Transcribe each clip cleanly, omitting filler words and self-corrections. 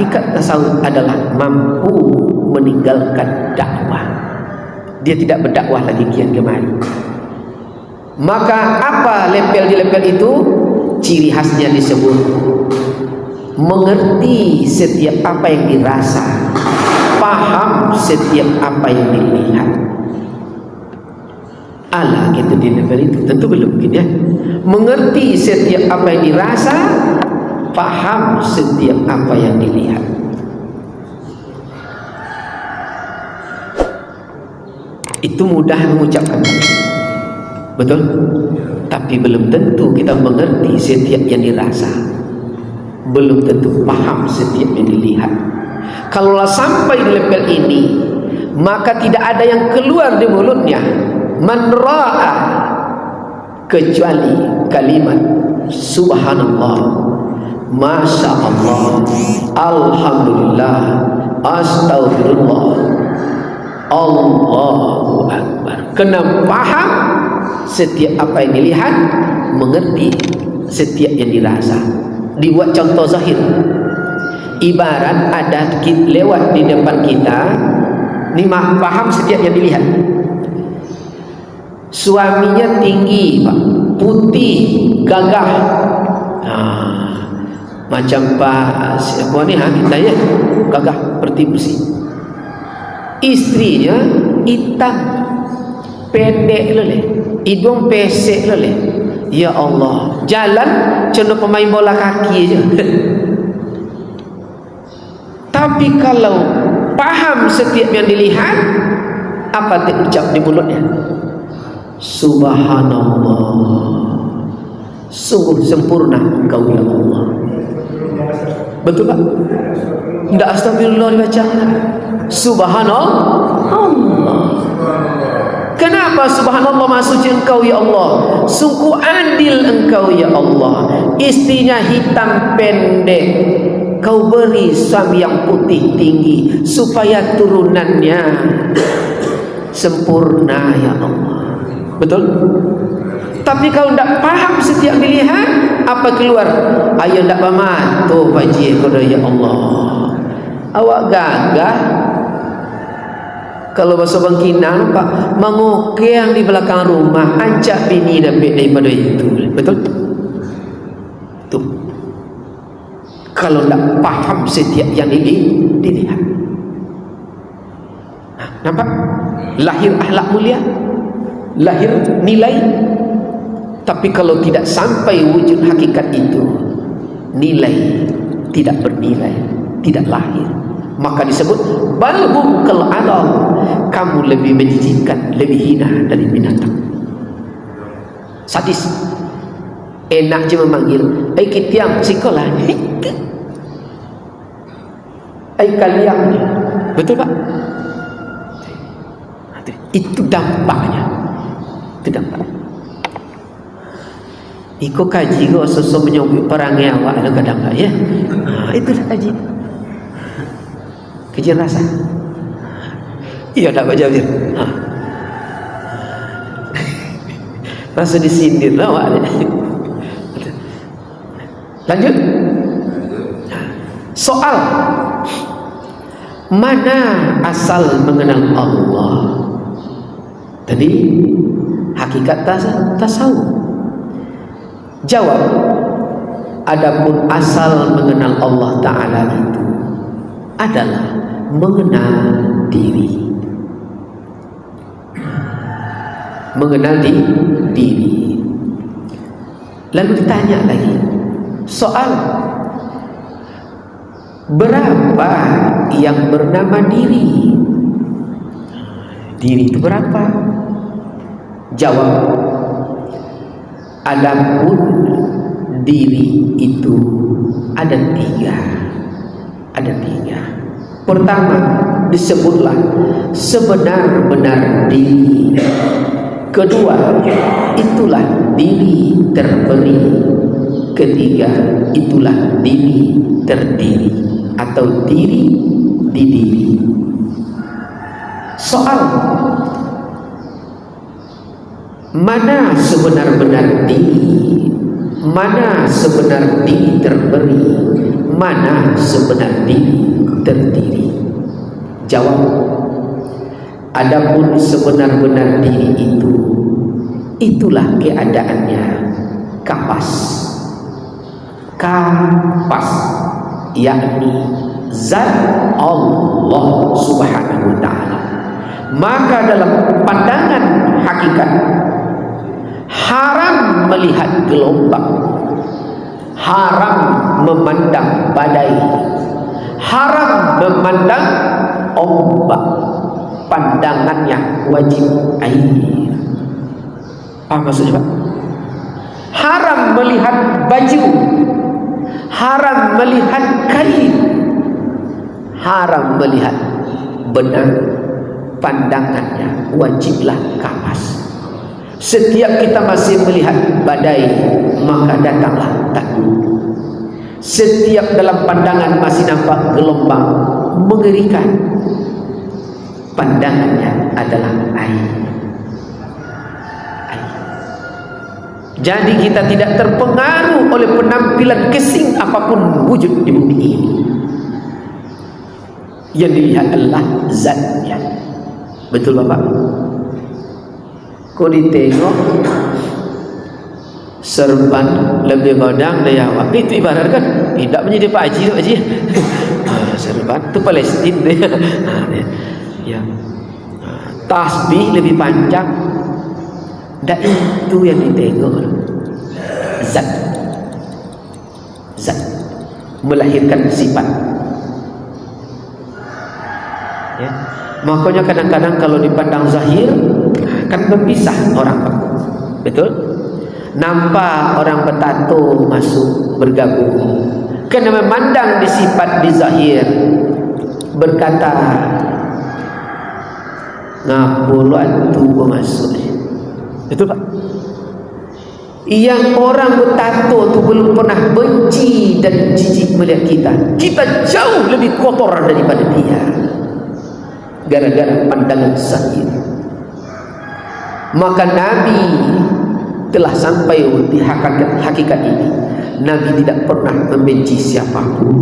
hakikat tasawuf adalah mampu meninggalkan dakwah. Dia tidak berdakwah lagi kian kemari. Maka apa level di level itu? Ciri khasnya disebut mengerti setiap apa yang dirasa, paham setiap apa yang dilihat. Alah gitu di level itu tentu belum mungkin ya. Mengerti setiap apa yang dirasa, paham setiap apa yang dilihat. Itu mudah mengucapkan, betul? Tapi belum tentu kita mengerti setiap yang dirasa, belum tentu paham setiap yang dilihat. Kalaulah sampai di level ini, maka tidak ada yang keluar di mulutnya man ra'a kecuali kalimat subhanallah, masya Allah, alhamdulillah, astagfirullah, Allahu Akbar. Kena paham setiap apa yang dilihat, mengerti setiap yang dirasa. Dibuat contoh zahir. Ibarat ada lewat di depan kita, ni paham setiap yang dilihat. Suaminya tinggi, Pak, putih, gagah. Macam Pak siapa ni kita ya, gagah seperti besi. Istrinya hitam, pendek leleh, hidung pesek leleh. Ya Allah, jalan cuma pemain bola kaki aja. Tapi kalau paham setiap yang dilihat, apa diucap di mulutnya? Subhanallah, sungguh sempurna Engkau ya Allah. Betul tak? Tidak astagfirullah dibaca. Subhanallah. Kenapa subhanallah maha suci Engkau ya Allah? Sungguh adil Engkau ya Allah. Istrinya hitam pendek, Kau beri suami yang putih tinggi supaya turunannya sempurna ya Allah. Betul? Tapi kalau tidak paham setiap dilihat, apa keluar? Ayo tidak paham. Tuh Pakcik kau ya Allah. Awak gagah. Kalau bahasa Bangkinang, Pak, mengokeh yang di belakang rumah, ancak bini dapat daripada itu. Betul? Tuh. Kalau tidak paham setiap yang dilihat. Nampak? Lahir akhlak mulia, lahir nilai. Tapi kalau tidak sampai wujud hakikat itu, nilai tidak bernilai, tidak lahir. Maka disebut balhum kal adal, kamu lebih menjijikkan, lebih hina dari binatang. Sadis. Enak je memanggil, ai kitiang sekolah. Ai kaliang. Betul tak? Itu dampaknya. Itu dampaknya. Iko kaji kau sosok menyambut perangai awak kadang-kadang ya. Itulah kaji. Kejar rasa. Iya tak baca dia. Rasa disindir lah awak. Lanjut. Soal mana asal mengenal Allah? Tadi hakikat tasawuf. Jawab, adapun asal mengenal Allah Ta'ala itu adalah mengenal diri. Mengenal diri. Lalu ditanya lagi soal berapa yang bernama diri? Diri itu berapa? Jawab, adapun diri itu ada tiga. Ada tiga. Pertama, disebutlah sebenar-benar diri. Kedua, itulah diri terberi. Ketiga, itulah diri terdiri atau diri di diri. Soal mana sebenar-benar diri, mana sebenar diri terberi, mana sebenar diri terdiri? Jawab, adapun sebenar-benar diri itu, itulah keadaannya kapas. Kapas yakni zat Allah Subhanahu wa ta'ala. Maka dalam pandangan hakikat haram melihat gelombang, haram memandang badai, haram memandang ombak. Pandangannya wajib air. Apa maksudnya, Pak? Haram melihat baju, haram melihat kain, haram melihat benang. Pandangannya wajiblah kapas. Setiap kita masih melihat badai, maka datanglah takut. Setiap dalam pandangan masih nampak gelombang mengerikan, pandangannya adalah air. Jadi kita tidak terpengaruh oleh penampilan kesing apapun wujud di bumi ini. Yang dilihat adalah zatnya. Betul Bapak? Kau ditengok serban lebih godang dari awak. Itu ibarat kan? Tidak menjadi Pak Haji, Pak Haji. Serban itu Palestin dia. Ya. Tasbih lebih panjang. Dan itu yang ditengok. Zat. Zat melahirkan sifat. Ya. Makanya kadang-kadang kalau dipandang zahir kan berpisah orang, Pak. Betul? Nampak orang bertato masuk bergabung. Kena memandang di sifat di zahir, berkata ngapuluan tu masuk. Betul Pak? Yang orang bertato tu belum pernah benci dan jijik melihat kita. Kita jauh lebih kotor daripada dia. Gara-gara pandangan zahir. Maka Nabi telah sampai di hakikat ini. Nabi tidak pernah membenci siapapun.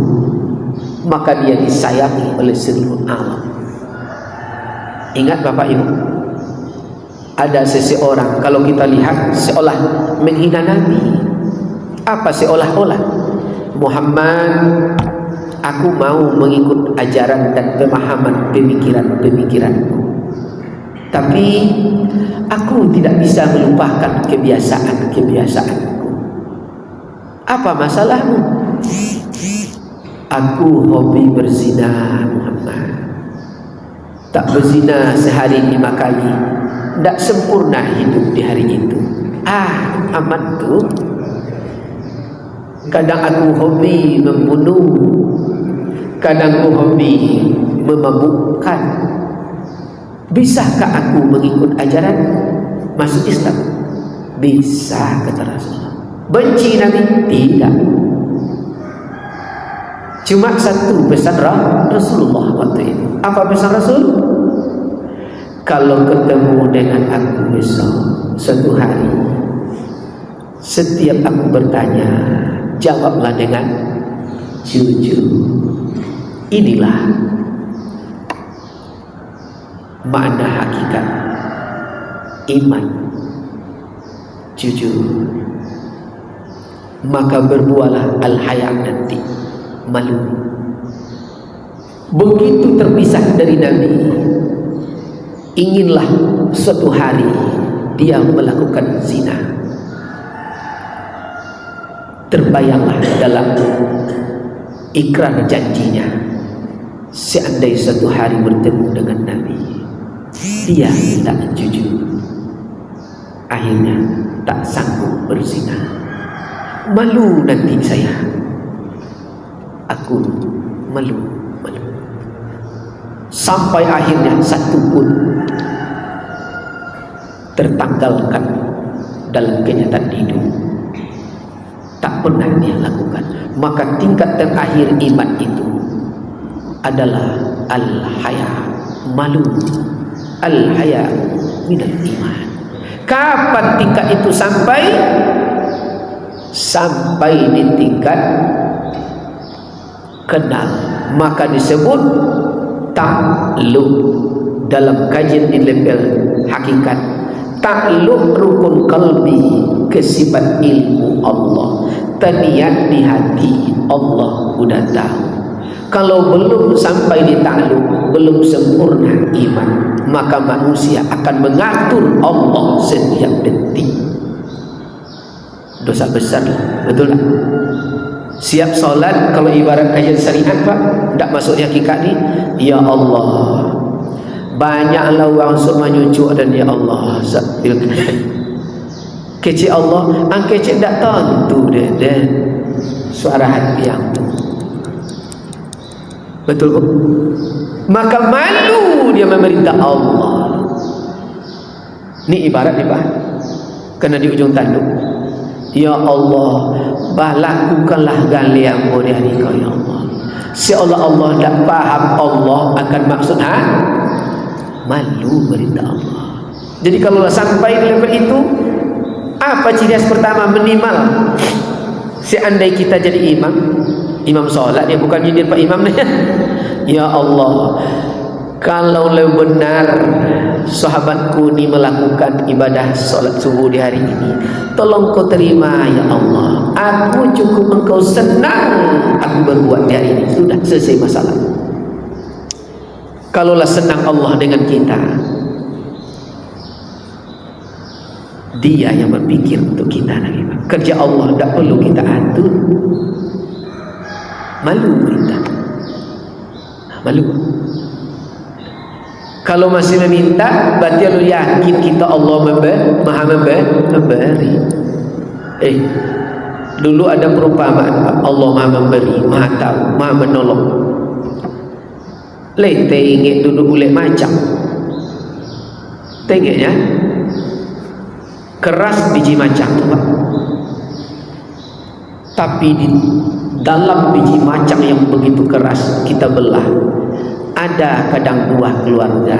Maka dia disayangi oleh seluruh alam. Ingat Bapak Ibu, ada seseorang kalau kita lihat seolah menghina Nabi. Apa seolah-olah? Muhammad, aku mau mengikut ajaran dan pemahaman pemikiran-pemikiranmu. Tapi aku tidak bisa melupakan kebiasaan-kebiasaanku. Apa masalahmu? Aku hobi berzina Muhammad. Tak berzina sehari 5 kali, tak sempurna hidup di hari itu. Amat tu. Kadang aku hobi membunuh, kadang aku hobi memabukkan. Bisakah aku mengikut ajaran masuk Islam? Bisa, kata Rasulullah. Benci Nabi? Tidak. Cuma satu pesan Rasulullah waktu itu. Apa pesan Rasul? Kalau ketemu dengan aku besok suatu hari, setiap aku bertanya, jawablah dengan jujur. Inilah makna hakikat iman, jujur. Maka berbuahlah al-haya nanti, malu. Begitu terpisah dari Nabi, inginlah suatu hari dia melakukan zina. Terbayanglah dalam ikrar janjinya, seandainya suatu hari bertemu dengan Nabi, dia tak jujur, akhirnya tak sanggup berzina. Malu nanti saya, aku malu. Sampai akhirnya satu pun tertanggalkan dalam kenyataan hidup, tak pernah dia lakukan. Maka tingkat terakhir iman itu adalah al-haya, malu. Al-haya minal iman. Kapan tingkat itu sampai? Sampai di tingkat kenal, maka disebut ta'alluq. Dalam kajian di level hakikat, ta'alluq rukun qalbi, kesifat ilmu Allah, terniat di hati, Allah sudah tahu. Kalau belum sampai di ta'alluq, belum sempurna iman, maka manusia akan mengatur Allah setiap detik. Dosa besar, betul tak? Siap solat, kalau ibarat kajian syariat Pak, tak masuk di hakikat ni, ya Allah, banyaklah orang sok menyucuk dan ya Allah kecil Allah, kecil tak tentu dia dan suara hati yang tu, betul tak? Maka malu dia memerintah Allah. Ni ibarat ni Pak, kena di ujung tanduk, ya Allah, lakukanlah galianmu di hari kau ya Allah. Seolah-Allah tak faham Allah akan maksud malu berita Allah. Jadi kalau sampai di level itu, apa ciri khas pertama minimal? Seandainya kita jadi imam solat, dia bukan jadi pak imam ni. Ya Allah, kalau benar sahabatku ni melakukan ibadah solat subuh di hari ini, tolong kau terima ya Allah. Aku cukup engkau senang aku berbuat di hari ini, sudah selesai masalah. Kalaulah senang Allah dengan kita, Dia yang berpikir untuk kita lagi. Kerja Allah tak perlu kita atur. Malu kita, malu. Kalau masih meminta, berarti lu yakin kita Allah maha memberi. Dulu ada perumpamaan, Allah maha memberi, maha tahu, maha menolong. Tengok duduk boleh macam, tengoknya keras biji macam tu Pak. Tapi di dalam biji macam yang begitu keras kita belah, ada kadang buah keluarga.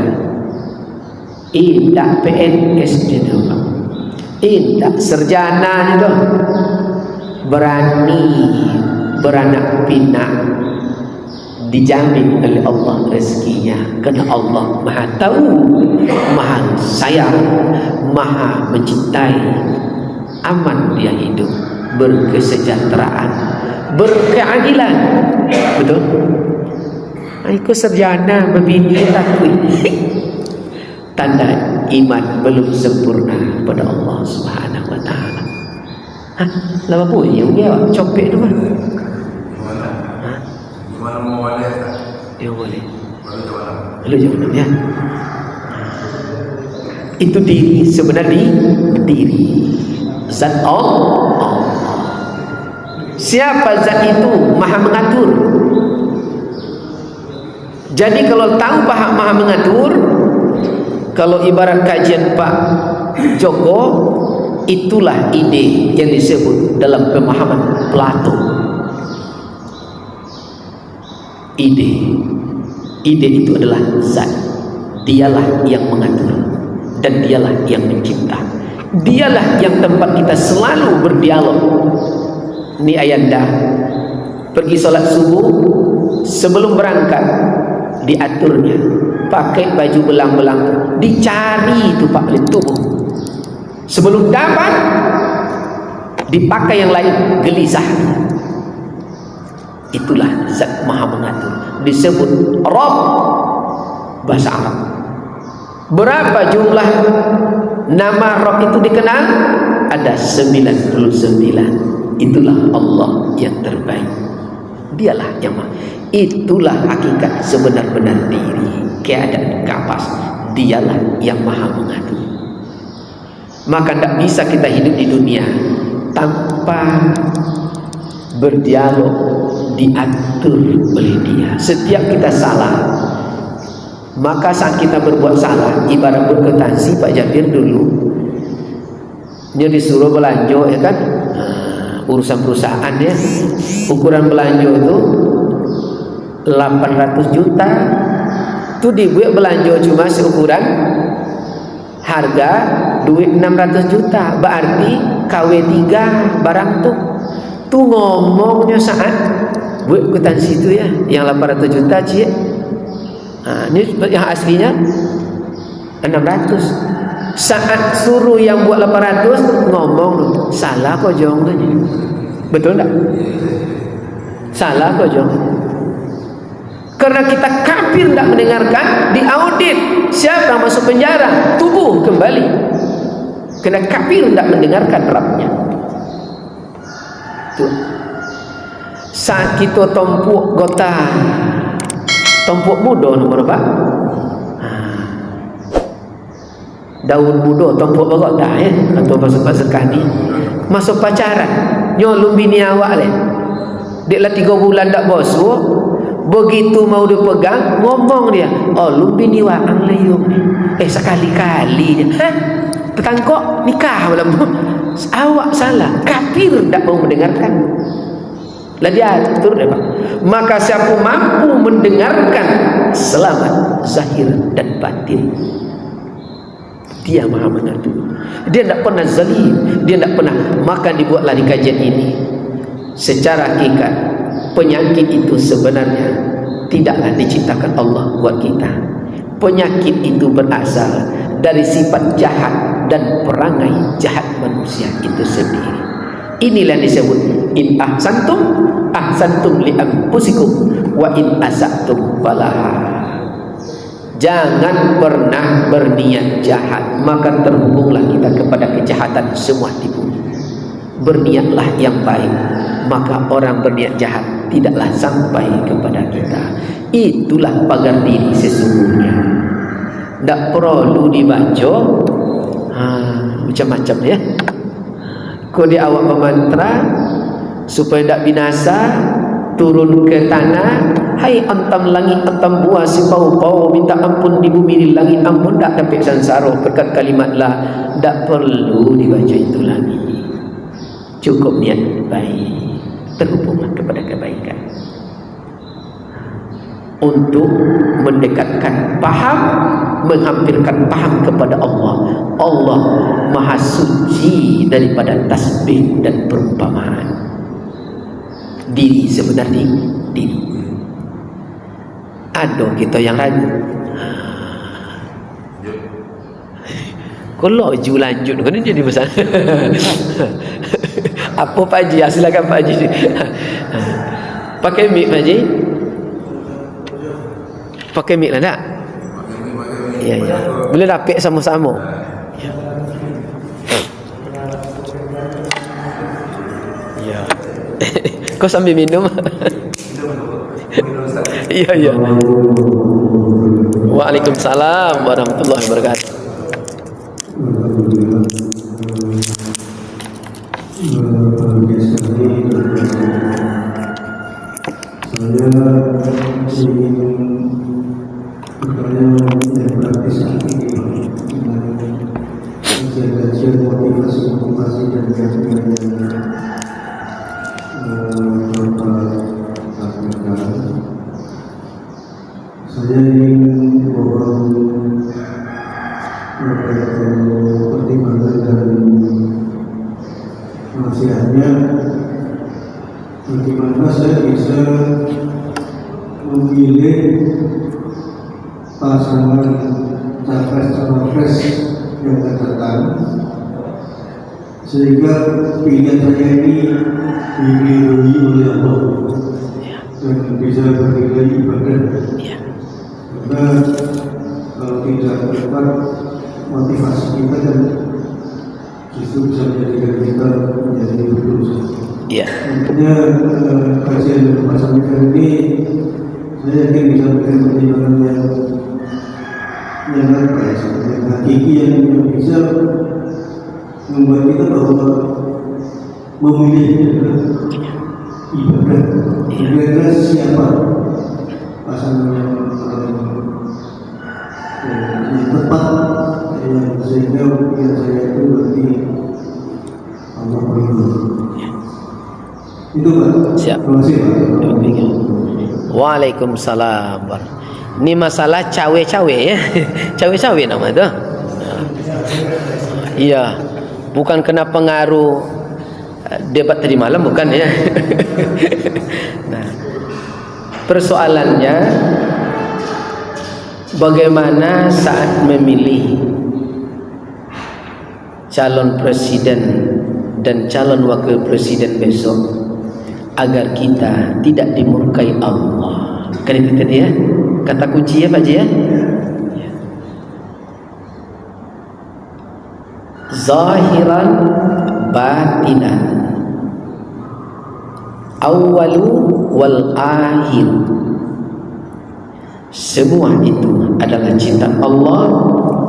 Indak PNS dia tu Pak, indak serjana itu, berani beranak pinak, dijamin oleh Allah rezekinya, kerana Allah maha tahu, maha sayang, maha mencintai. Aman dia hidup, berkesejahteraan, berkeadilan, betul? Aku serjana berbini takwi, tanda iman belum sempurna pada Allah Subhanahu Wa Taala. Lama pun yang dia copek tu kan? Gimana mau boleh? Ya boleh. Lalu jangan ya. Itu diri, sebenarnya diri. Zat Allah. Siapa zat itu? Maha mengatur. Jadi kalau tahu paham maha mengatur, kalau ibarat kajian Pak Joko, itulah ide yang disebut dalam pemahaman Plato. Ide itu adalah zat. Dialah yang mengatur dan dialah yang mencipta. Dialah yang tempat kita selalu berdialog. Ini ayanda pergi sholat subuh, sebelum berangkat diaturnya pakai baju belang-belang, dicari itu Pak oleh tubuh. Sebelum dapat dipakai yang lain, gelisah. Itulah zat maha mengatur, disebut Rabb bahasa Arab. Berapa jumlah nama Rabb itu dikenal? Ada 99. Itulah Allah yang terbaik. Dialah yang maha. Itulah hakikat sebenar-benar diri, keadaan kapas. Dialah yang maha mengatur. Maka tidak bisa kita hidup di dunia tanpa berdialog, diatur oleh Dia. Setiap kita salah, maka saat kita berbuat salah, ibarat berkwitansi Pak Jabir dulu, dia disuruh belanja, ya kan, urusan perusahaan ya, ukuran belanja itu 800 juta, itu dibuat belanja cuma seukuran harga duit 600 juta, berarti KW3 barang tuh ngomongnya saat buat kutansi itu ya, yang 800 juta cik. Ini yang aslinya 600. Saat suruh yang buat 800 ngomong, salah kok Jong. Betul tak? Salah kok Jong. Karena kita kafir tidak mendengarkan, diaudit. Siapa masuk penjara? Tubuh kembali. Karena kafir tidak mendengarkan Rabbnya. Tuh. Saat kita tompuk gota, tompuk muda nomor apa? Daun muda tompuk berok dah ya, atau masuk sekali masuk pacaran nyolong bini awak leh. Dia lah 3 bulan tak basuh, begitu mau dia pegang ngomong dia, oh lu bini waang layung ni, sekali-kali je, tertangkok nikah malam awak salah, kafir tak mau mendengarkan. Lah dia atur dia, maka siapa mampu mendengarkan selamat zahir dan batin, dia maha mengatur. Dia tidak pernah zalim, dia tidak pernah. Maka dibuatlah di kajian ini secara hakikat penyakit itu sebenarnya tidaklah diciptakan Allah buat kita. Penyakit itu berasal dari sifat jahat dan perangai jahat manusia itu sendiri. Inilah yang disebut in ahsantum li anfusikum wa in asatum falaha. Jangan pernah berniat jahat, maka terhubunglah kita kepada kejahatan semua di bumi. Berniatlah yang baik, maka orang berniat jahat tidaklah sampai kepada kita. Itulah pagar diri sesungguhnya. Tak perlu dibaca macam-macam ya. Kau dia awak memantra supaya tak binasa, turun ke tanah. Hai antam langit, antam buah si pau-pau, minta ampun di bumi di langit, ampun tak dapat sansara berkat kalimat la. Tak perlu dibaca itu lagi. Cukup niat baik, terhubunglah kepada kebaikan untuk mendekatkan paham, menghampirkan paham kepada Allah. Allah maha suci daripada tasbih dan perumpamaan. Diri sebenarnya diri. Ada kita yang ragu. Kalau laju lanjut kan ini jadi masalah. Apa Pak Haji? Silakan Pak Haji. Pakai mic Pak Haji. Pakai mic lah tak? Ya, ya. Boleh rapik sama-sama. Ya. Ya. Kau sambil minum. Iya, iya. Waalaikumsalam warahmatullahi wabarakatuh. Saya ingin bertanya yang praktis kajian motivasi dan kajian saya ingin membangun pertimbangan dan nasihatnya bagaimana saya bisa memilih pasangan capres-cawapres yang akan datang sehingga pilihan saya ini diridhoi oleh Allah dan bisa bernilai ibadah. Karena kalau tidak tepat motivasi kita kan justru bisa menjadikan kita menjadi berdosa. Tentunya kajian yang disampaikan ini saya yakin bisa memberikan pertimbangan yang baik, yang hakiki, yang bisa membuat kita bahwa memilih ibadah. Kira-kira siapa pasangan yang tepat, yang sehingga yang saya itu berarti Allah berikut. Itu Pak. Siap. Terima kasih Pak. Waalaikumsalam. Ini masalah cawe-cawe ya. Cawe-cawe nama itu. Iya. Bukan kena pengaruh debat tadi malam, bukan ya. Nah, Persoalannya bagaimana saat memilih calon presiden dan calon wakil presiden besok agar kita tidak dimurkai Allah. Kan itu tadi ya, kata kunci ya Pak Haji ya. Zahiran batinan, awalu wal akhir. Semua itu adalah cinta Allah,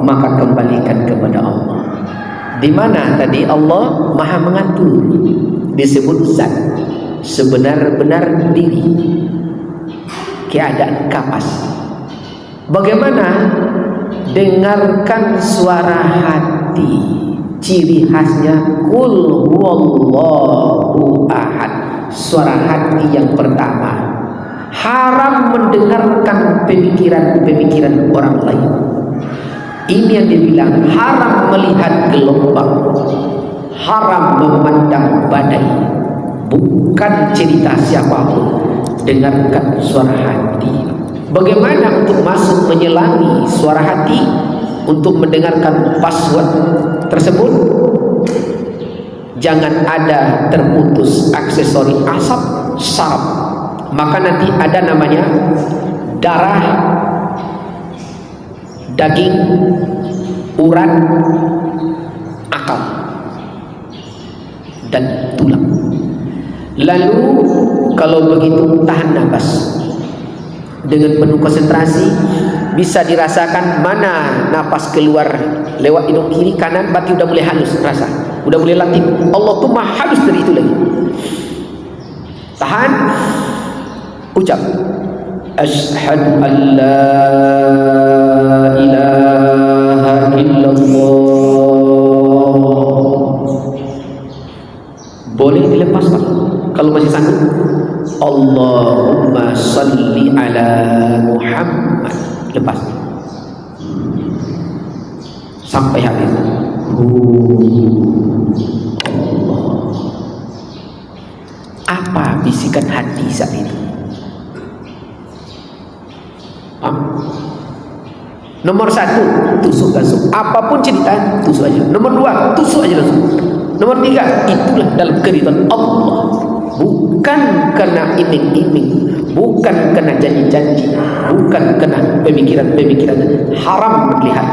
maka kembalikan kepada Allah. Di mana tadi Allah Maha mengatur, disebut zat, sebenar-benar diri, keadaan kapas. Bagaimana? Dengarkan suara hati, ciri khasnya kul huwallahu ahad, suara hati yang pertama. Haram mendengarkan pemikiran-pemikiran orang lain. Ini yang dibilang haram melihat gelombang, haram memandang badai. Bukan cerita siapapun. Dengarkan suara hati. Bagaimana untuk masuk menyelangi suara hati, untuk mendengarkan password tersebut? Jangan ada terputus aksesori asap, saraf. Maka nanti ada namanya darah, daging, urat, akal, dan tulang. Lalu kalau begitu tahan nafas dengan penuh konsentrasi, bisa dirasakan mana nafas keluar lewat hidung kiri, kanan, berarti udah mulai halus rasa, udah mulai latih. Allah tuh mah halus dari itu lagi. Tahan, ucap asyhadu an la ilaha illallah. Boleh dilepaskan kalau masih sanggup. Allahumma salli ala Muhammad. Lepas sampai habis. Allah. Apa bisikan hati saat itu? Nomor satu, tusuk langsung. Apapun cerita, tusuk aja. Nomor dua, tusuk aja langsung. Nomor tiga, itulah dalam keridhaan Allah. Bukan kena iming-iming, bukan kena janji-janji, bukan kena pemikiran-pemikiran haram melihat.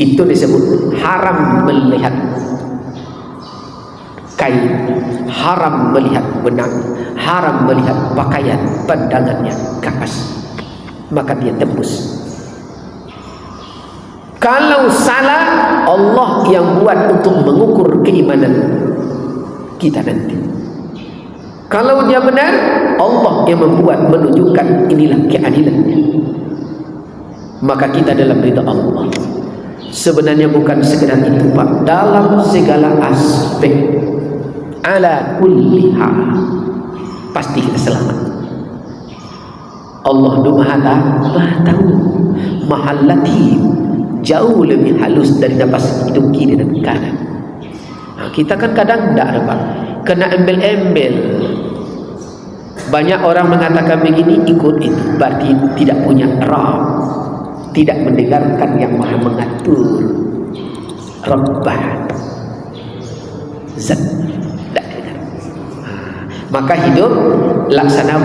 Itu disebut haram melihat kain, haram melihat benang, haram melihat pakaian, pandangannya kapas, maka dia tembus. Kalau salah, Allah yang buat untuk mengukur keimanan kita nanti. Kalau dia benar, Allah yang membuat, menunjukkan inilah keadilannya. Maka kita dalam ridha Allah. Sebenarnya bukan sekedar itu Pak, dalam segala aspek, ala kulli hal, pasti kita selamat. Allah Maha tahu, Maha latif, jauh lebih halus dari nafas hidung kiri dan kanan. Nah, kita kan kadang tidak ada Pak, kena embel-embel. Banyak orang mengatakan begini, ikut itu, berarti tidak punya Rabb, tidak mendengarkan yang Maha mengatur. Rabbah, zat, tidak dengar. Maka hidup laksana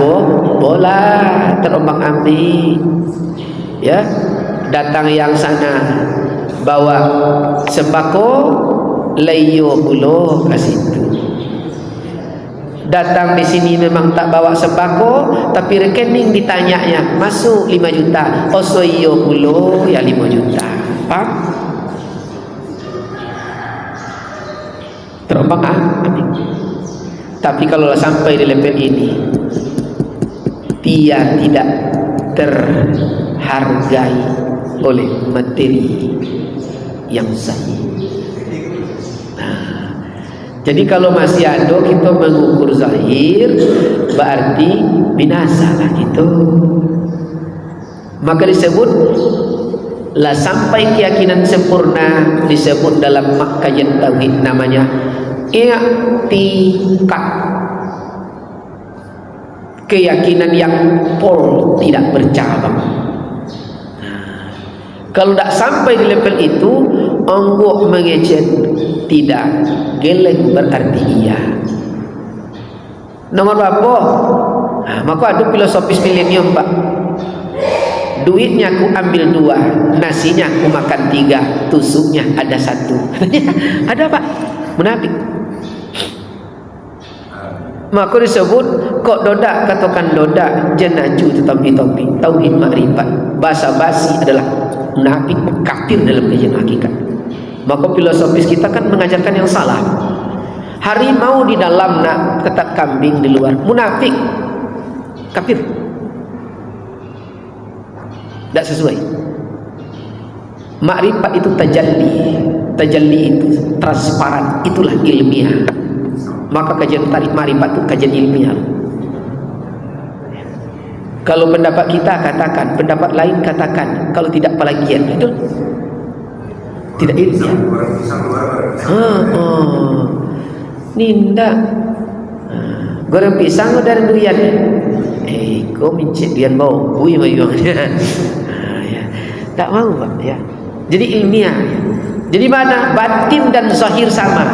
bola, terombang-ambing. Ya, datang yang sana bawa sembako, layo ulo ke situ. Datang di sini memang tak bawa sembako, tapi rekening ditanyanya masuk 5 juta. Osoyo ulo ya 5 juta. Pak, terombang-ambing. Tapi kalau sampai di level ini, dia tidak terhargai oleh materi yang sahih. Jadi kalau masih ada kita mengukur zahir, berarti binasa lah gitu. Maka disebut lah sampai keyakinan sempurna, disebut dalam kajian tauhid namanya i'tiqad. keyakinan yang pol, tidak bercabang. Kalau tidak sampai di level itu, onggok mengecet, tidak. Geleng berarti iya. Nomor berapa? Maka ada filosofis milenium, Pak. Duitnya aku ambil 2, nasinya aku makan 3, tusuknya ada 1. Ada, Pak, munafik. Maka disebut kok dodak, katakan dodak, jenaju tetapi topi, tauhid makrifat. Basa-basi adalah munafik, kafir dalam kajian hakikat. Maka filosofis kita kan mengajarkan yang salah. Harimau di dalam, nak ketat kambing di luar, munafik, kafir, tidak sesuai. Makrifat itu tajalli, tajalli itu transparan, itulah ilmiah. Maka kajian tarik makrifat itu kajian ilmiah. Kalau pendapat kita katakan, pendapat lain katakan, kalau tidak plagiat, itu tidak ilmiah. Ninda goreng pisang dari durian. Kau mincit durian bau, bui mayuangnya. Ya. Tak mau, Pak, ya. Jadi ilmiah. Ya. Jadi mana batin dan zahir sama.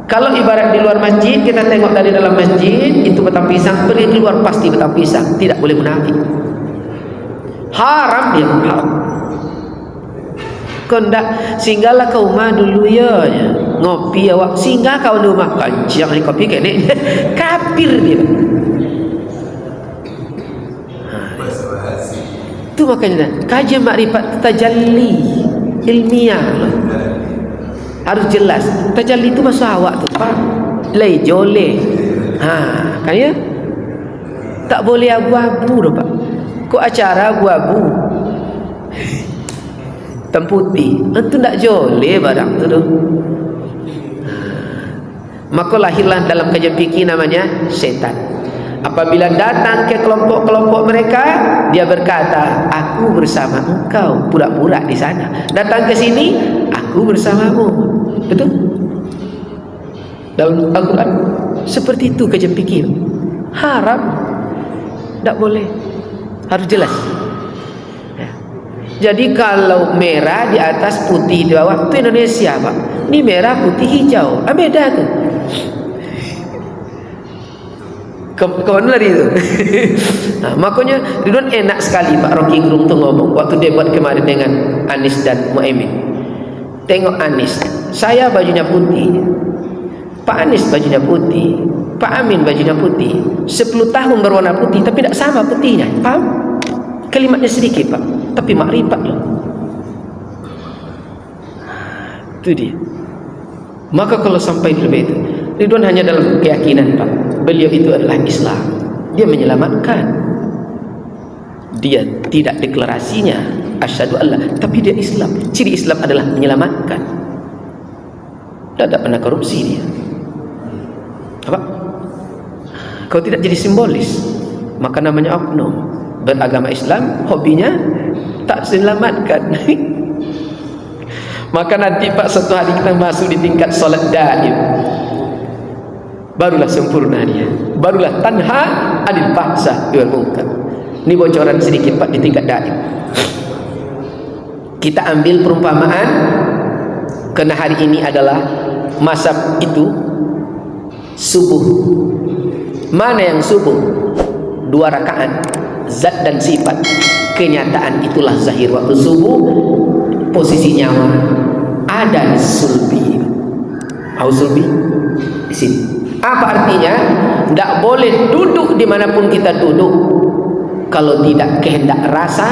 Kalau ibarat di luar masjid, kita tengok dari dalam masjid itu batang pisang, pergi keluar pasti batang pisang, tidak boleh munafik. Haram dia, haram. Kau ndak singgahlah kau rumah dulu ya, ngopi awak, singgah kau di rumah kancing ni kopi kene. Kafir dia. Itu makanya kajian makrifat tajalli ilmiah. Harus jelas. Tajalli itu masuk awak tu, Pak. Lei jole. Kan ya? Tak boleh abu-abu dah, Pak. Kok acara abu-abu? Hitam putih. Itu tak jole barang tu tu. Maka lahirlah dalam kajian fikih namanya setan. Apabila datang ke kelompok-kelompok mereka, dia berkata, aku bersama engkau, pura-pura di sana. Datang ke sini, aku bersamamu. Betul? Dalam Al-Quran seperti itu kajian fikih. Haram, tak boleh, harus jelas. Ya. Jadi kalau merah di atas, putih di bawah, itu Indonesia, Pak. Ini merah, putih, hijau, beda tuh. Kemana lari itu? Makanya Ridwan enak sekali Pak Rocky Gerung tuh ngomong waktu debat kemarin dengan Anies dan Muhaimin. Tengok Anies, saya bajunya putih, Pak Anies bajunya putih, Pak Amin bajunya putih, 10 tahun berwarna putih tapi tidak sama putihnya. Paham? Kalimatnya sedikit, Pak, tapi makrifat loh. Itu dia. Maka kalau sampai lebih itu, Ridwan hanya dalam keyakinan, Pak, beliau itu adalah Islam. Dia menyelamatkan. Dia tidak deklarasinya asyhadu Allah, tapi dia Islam. Ciri Islam adalah menyelamatkan. Tidak pernah korupsi dia. Apa? Kalau tidak jadi simbolis, maka namanya oknum. Beragama Islam, hobinya tak selamatkan. Maka nanti Pak, suatu hari kita masuk di tingkat solat daim, barulah sempurna dia, barulah tanha anil fahsah wal munkar. Ini bocoran sedikit Pak di tingkat daim. Kita ambil perumpamaan, karena hari ini adalah masa itu subuh. Mana yang subuh? 2 rakaat, zat dan sifat. Kenyataan itulah zahir. Waktu subuh posisi nyawa ada di sulbi. Tahu sulbi? Di sini. Apa artinya? Tidak boleh duduk dimanapun kita duduk kalau tidak kehendak rasa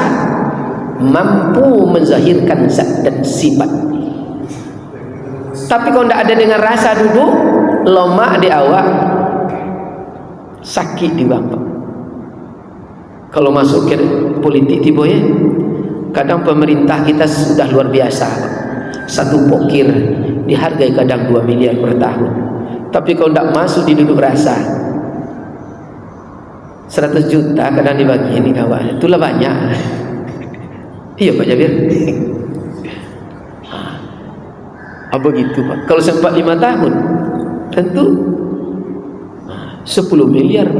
mampu menzahirkan zat dan sifat. Tapi kalau tidak ada dengan rasa duduk, lemak di awak, sakit di bapak. Kalau masuk ke politik tiba ya, kadang pemerintah kita sudah luar biasa. Satu pokir dihargai kadang 2 miliar per tahun. Tapi kalau tidak masuk di duduk rasa, 100 juta kadang dibagi ini kawan. Itulah banyak. Iya Pak Jabir. Begitu Pak. Kalau sempat 5 tahun, tentu 10 miliar.